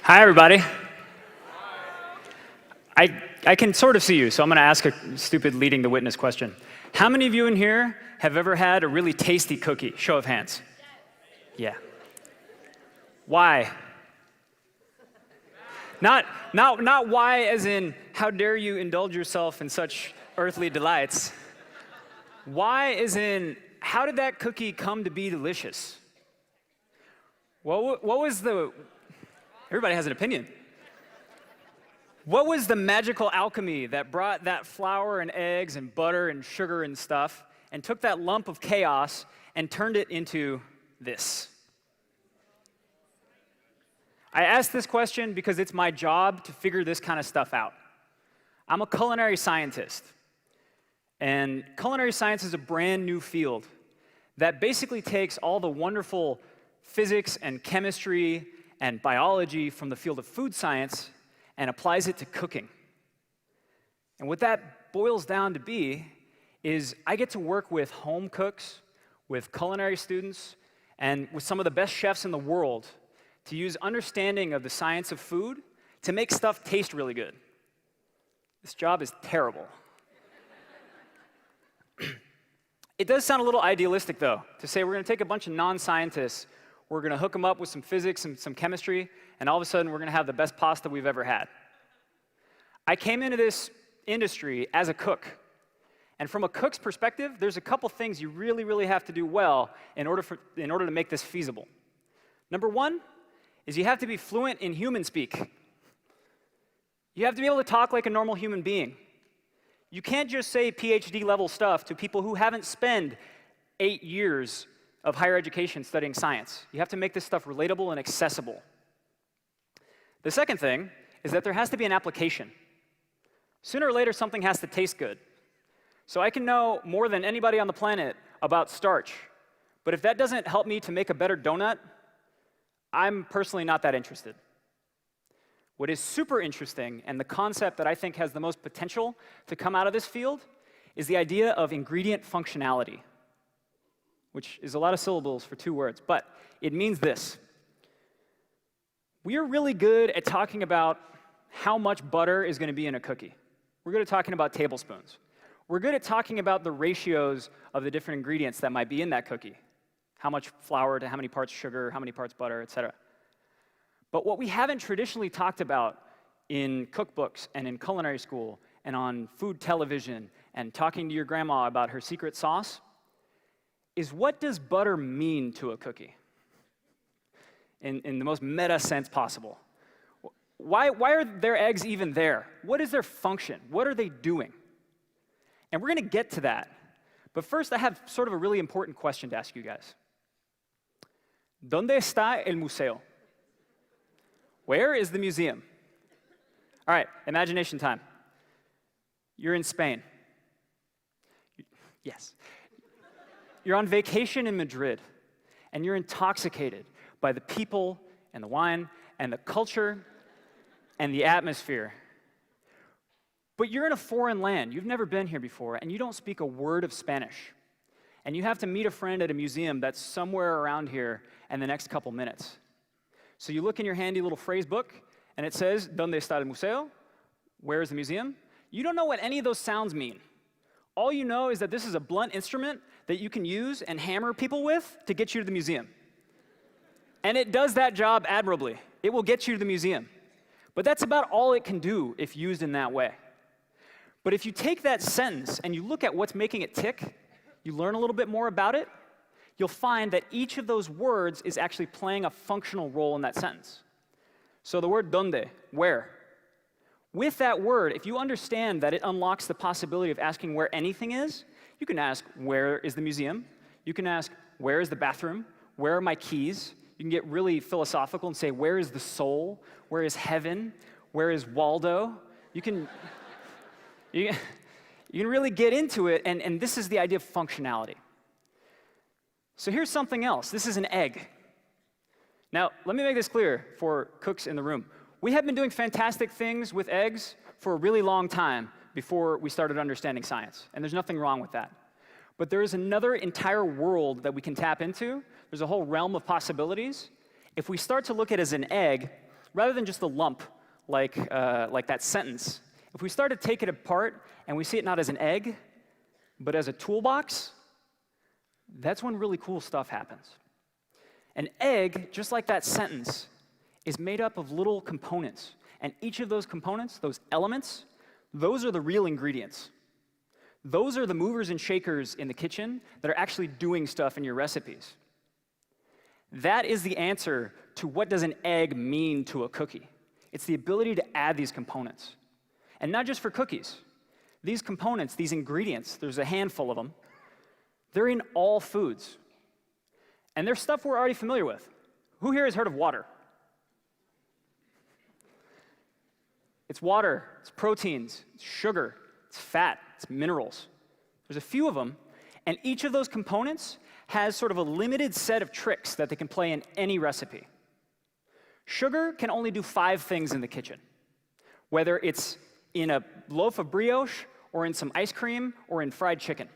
Hi, everybody. I can sort of see you, so I'm going to ask a stupid leading the witness question. How many of you in here have ever had a really tasty cookie? Show of hands. Yeah. Why? Not why as in, how dare you indulge yourself in such earthly delights. Why as in, how did that cookie come to be delicious? What was the... Everybody has an opinion. What was the magical alchemy that brought that flour and eggs and butter and sugar and stuff and took that lump of chaos and turned it into this? I ask this question because it's my job to figure this kind of stuff out. I'm a culinary scientist, and culinary science is a brand new field that basically takes all the wonderful physics and chemistry and biology from the field of food science and applies it to cooking. And what that boils down to be is I get to work with home cooks, with culinary students, and with some of the best chefs in the world to use understanding of the science of food to make stuff taste really good. This job is terrible. It does sound a little idealistic, though, to say we're going to take a bunch of non-scientists, we're going to hook them up with some physics and some chemistry, and all of a sudden we're going to have the best pasta we've ever had. I came into this industry as a cook, and from a cook's perspective, there's a couple things you really, really have to do well in order to make this feasible. Number one is you have to be fluent in human speak. You have to be able to talk like a normal human being. You can't just say PhD level stuff to people who haven't spent 8 years of higher education studying science. You have to make this stuff relatable and accessible. The second thing is that there has to be an application. Sooner or later, something has to taste good. So I can know more than anybody on the planet about starch, but if that doesn't help me to make a better donut, I'm personally not that interested. What is super interesting, and the concept that I think has the most potential to come out of this field, is the idea of ingredient functionality, which is a lot of syllables for 2 words, but it means this. We are really good at talking about how much butter is going to be in a cookie. We're good at talking about tablespoons. We're good at talking about the ratios of the different ingredients that might be in that cookie. How much flour to how many parts sugar, how many parts butter, etc. But what we haven't traditionally talked about in cookbooks and in culinary school and on food television and talking to your grandma about her secret sauce is, what does butter mean to a cookie? In the most meta sense possible. Why are their eggs even there? What is their function? What are they doing? And we're going to get to that. But first, I have sort of a really important question to ask you guys. ¿Dónde está el museo? Where is the museum? All right, imagination time. You're in Spain. Yes. You're on vacation in Madrid, and you're intoxicated by the people and the wine and the culture and the atmosphere. But you're in a foreign land. You've never been here before, and you don't speak a word of Spanish. And you have to meet a friend at a museum that's somewhere around here in the next couple minutes. So you look in your handy little phrase book, and it says, ¿Dónde está el museo? Where is the museum? You don't know what any of those sounds mean. All you know is that this is a blunt instrument that you can use and hammer people with to get you to the museum. And it does that job admirably. It will get you to the museum. But that's about all it can do if used in that way. But if you take that sentence and you look at what's making it tick, you learn a little bit more about it, you'll find that each of those words is actually playing a functional role in that sentence. So the word donde, where. With that word, if you understand that it unlocks the possibility of asking where anything is, you can ask, where is the museum? You can ask, where is the bathroom? Where are my keys? You can get really philosophical and say, where is the soul? Where is heaven? Where is Waldo? You can really get into it, and this is the idea of functionality. So here's something else. This is an egg. Now, let me make this clear for cooks in the room. We have been doing fantastic things with eggs for a really long time before we started understanding science, and there's nothing wrong with that. But there is another entire world that we can tap into. There's a whole realm of possibilities. If we start to look at it as an egg, rather than just a lump like that sentence, if we start to take it apart and we see it not as an egg, but as a toolbox, that's when really cool stuff happens. An egg, just like that sentence, is made up of little components. And each of those components, those elements, those are the real ingredients. Those are the movers and shakers in the kitchen that are actually doing stuff in your recipes. That is the answer to what does an egg mean to a cookie. It's the ability to add these components. And not just for cookies. These components, these ingredients, there's a handful of them, they're in all foods. And they're stuff we're already familiar with. Who here has heard of water? It's water, it's proteins, it's sugar, it's fat, it's minerals. There's a few of them, and each of those components has sort of a limited set of tricks that they can play in any recipe. Sugar can only do 5 things in the kitchen, whether it's in a loaf of brioche, or in some ice cream, or in fried chicken.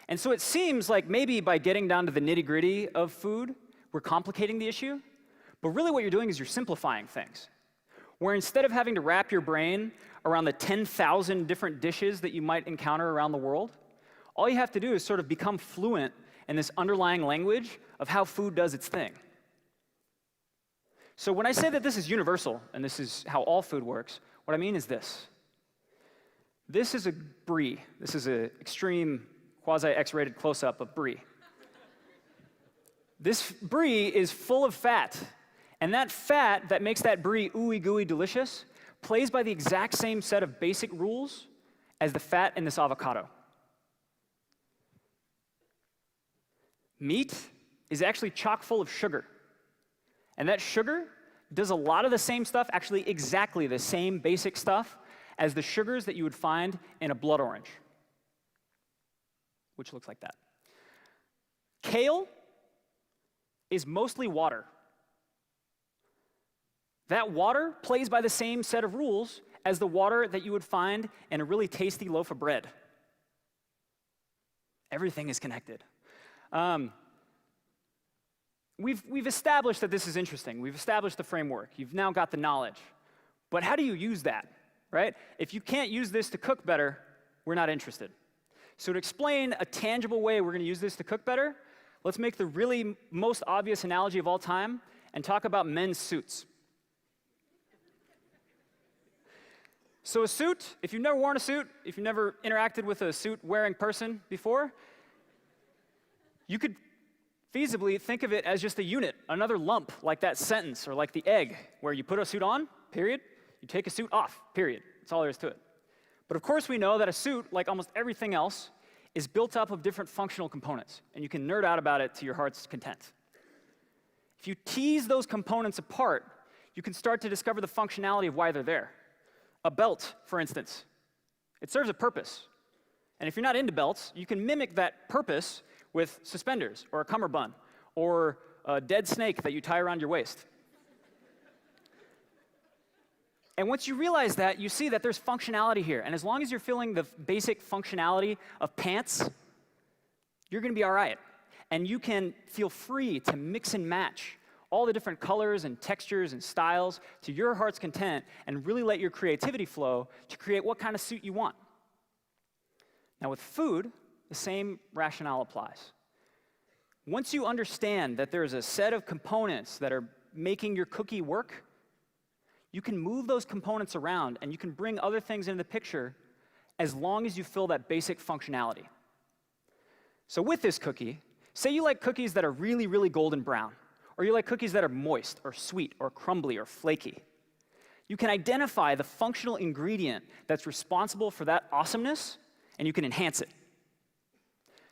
And so it seems like maybe by getting down to the nitty-gritty of food, we're complicating the issue, but really what you're doing is you're simplifying things. Where instead of having to wrap your brain around the 10,000 different dishes that you might encounter around the world, all you have to do is sort of become fluent in this underlying language of how food does its thing. So when I say that this is universal, and this is how all food works, what I mean is this. This is a brie. This is an extreme quasi-X-rated close-up of brie. This brie is full of fat. And that fat that makes that brie ooey gooey delicious plays by the exact same set of basic rules as the fat in this avocado. Meat is actually chock full of sugar. And that sugar does a lot of the same stuff, actually exactly the same basic stuff, as the sugars that you would find in a blood orange, which looks like that. Kale is mostly water. That water plays by the same set of rules as the water that you would find in a really tasty loaf of bread. Everything is connected. We've established that this is interesting. We've established the framework. You've now got the knowledge. But how do you use that, right? If you can't use this to cook better, we're not interested. So to explain a tangible way we're going to use this to cook better, let's make the really most obvious analogy of all time and talk about men's suits. So a suit, if you've never worn a suit, if you've never interacted with a suit-wearing person before, you could feasibly think of it as just a unit, another lump, like that sentence, or like the egg, where you put a suit on, period, you take a suit off, period. That's all there is to it. But of course we know that a suit, like almost everything else, is built up of different functional components, and you can nerd out about it to your heart's content. If you tease those components apart, you can start to discover the functionality of why they're there. A belt, for instance, it serves a purpose. And if you're not into belts, you can mimic that purpose with suspenders, or a cummerbund, or a dead snake that you tie around your waist. And once you realize that, you see that there's functionality here. And as long as you're feeling the basic functionality of pants, you're going to be all right. And you can feel free to mix and match all the different colors and textures and styles to your heart's content and really let your creativity flow to create what kind of suit you want. Now with food, the same rationale applies. Once you understand that there's a set of components that are making your cookie work, you can move those components around and you can bring other things into the picture as long as you fill that basic functionality. So with this cookie, say you like cookies that are really, really golden brown, or you like cookies that are moist or sweet or crumbly or flaky. You can identify the functional ingredient that's responsible for that awesomeness, and you can enhance it.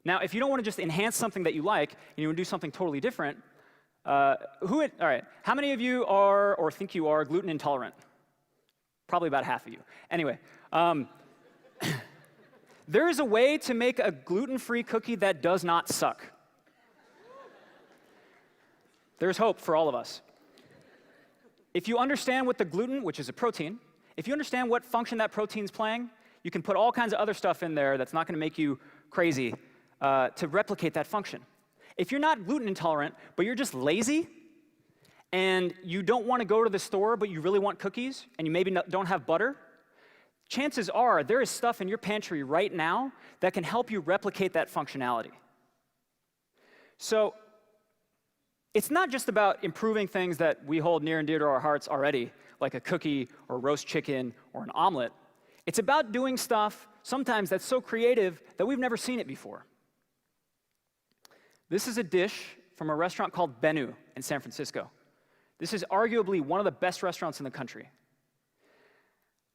Now, if you don't want to just enhance something that you like, and you want to do something totally different, all right, how many of you are, or think you are, gluten intolerant? Probably about half of you. Anyway, there is a way to make a gluten-free cookie that does not suck. There's hope for all of us. If you understand what the gluten, which is a protein, if you understand what function that protein's playing, you can put all kinds of other stuff in there that's not going to make you crazy to replicate that function. If you're not gluten intolerant, but you're just lazy, and you don't want to go to the store, but you really want cookies, and you maybe don't have butter, chances are there is stuff in your pantry right now that can help you replicate that functionality. So it's not just about improving things that we hold near and dear to our hearts already, like a cookie or roast chicken or an omelet. It's about doing stuff sometimes that's so creative that we've never seen it before. This is a dish from a restaurant called Benu in San Francisco. This is arguably one of the best restaurants in the country.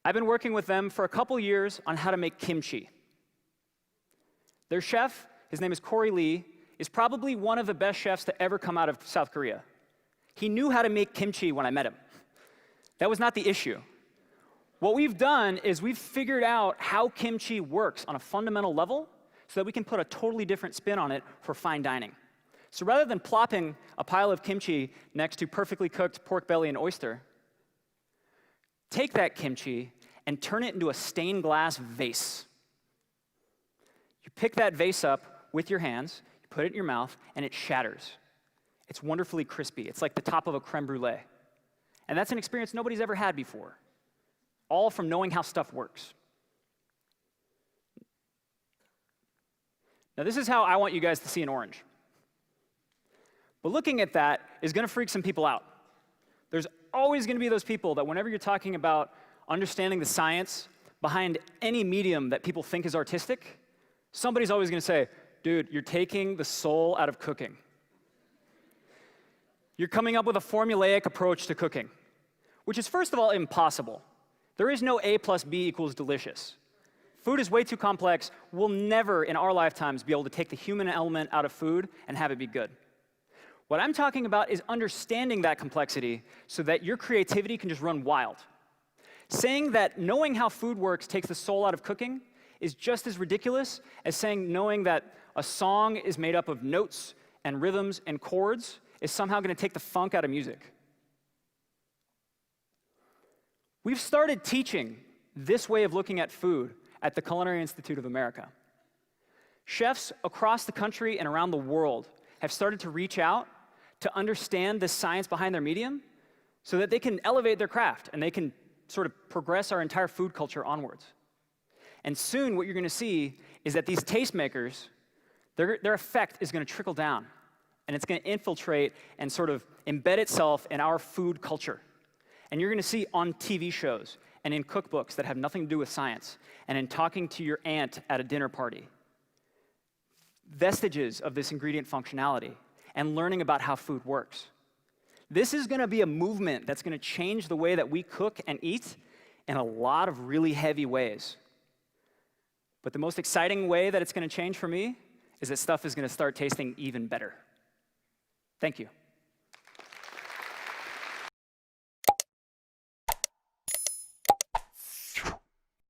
I've been working with them for a couple years on how to make kimchi. Their chef, his name is Corey Lee, is probably one of the best chefs to ever come out of South Korea. He knew how to make kimchi when I met him. That was not the issue. What we've done is we've figured out how kimchi works on a fundamental level so that we can put a totally different spin on it for fine dining. So rather than plopping a pile of kimchi next to perfectly cooked pork belly and oyster, take that kimchi and turn it into a stained glass vase. You pick that vase up with your hands, you put it in your mouth, and it shatters. It's wonderfully crispy. It's like the top of a creme brulee. And that's an experience nobody's ever had before, all from knowing how stuff works. Now, this is how I want you guys to see an orange. But looking at that is going to freak some people out. There's always going to be those people that whenever you're talking about understanding the science behind any medium that people think is artistic, somebody's always going to say, dude, you're taking the soul out of cooking. You're coming up with a formulaic approach to cooking, which is, first of all, impossible. There is no A plus B equals delicious. Food is way too complex. We'll never in our lifetimes be able to take the human element out of food and have it be good. What I'm talking about is understanding that complexity so that your creativity can just run wild. Saying that knowing how food works takes the soul out of cooking is just as ridiculous as saying knowing that a song is made up of notes and rhythms and chords is somehow going to take the funk out of music. We've started teaching this way of looking at food at the Culinary Institute of America. Chefs across the country and around the world have started to reach out to understand the science behind their medium so that they can elevate their craft and they can sort of progress our entire food culture onwards. And soon what you're going to see is that these tastemakers, their effect is going to trickle down, and it's going to infiltrate and sort of embed itself in our food culture. And you're going to see on TV shows and in cookbooks that have nothing to do with science, and in talking to your aunt at a dinner party, vestiges of this ingredient functionality and learning about how food works. This is going to be a movement that's going to change the way that we cook and eat in a lot of really heavy ways. But the most exciting way that it's going to change for me is that stuff is going to start tasting even better. Thank you.